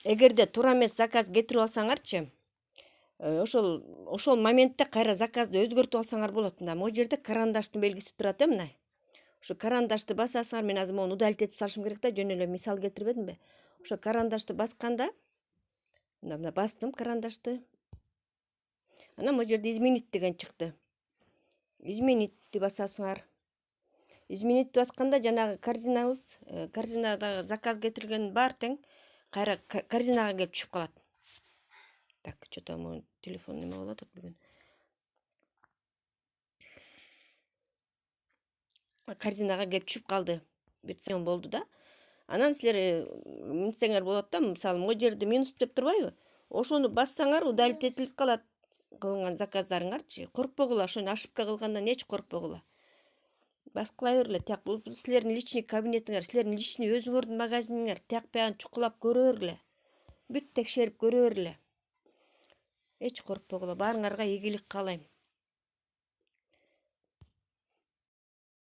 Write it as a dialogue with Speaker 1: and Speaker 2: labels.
Speaker 1: эгерде туура эмес заказ кетирип алсаңарчы, ошол моментте кайра заказды өзгөртүп алсаңар болот. Мына могу жерде карандаштын белгиси турат мына. Ошо карандашты басасыңар, мен азыр мону удалить этип салышым керек да, жөн эле мисал келтирбедимби? Ошо карандашты басканда, мына бастым карандашты. Анан могу жерде изменить деген чыкты. Изменитти басасыңар. Изменитти басканда жанагы корзинада заказ кетирилгенин баары тең кайра корзинага келип түшүп калат. Так, что-то мой телефон неме болуп атат бүгүн. Корзинага келип түшүп калды. Бүтсөң болду да. Анан силер минтсеңер болот да, мисалы могу жерде минус деп турбайбы? Ошону бассаңар удалить этилип калат кылынган заказдарыңарчы. Коркпогула, ошону ошибка кылгандан эч коркпогула. Баскылай бергиле. Тияк бул силердин личный кабинетиңер, силердин личный өзүңөрдүн магазиниңер. Тияк биягын чукулап көрө бергиле. Бүт текшерип көрө бергиле. Эч коркпогула. Баарыңарга ийгилик каалайм.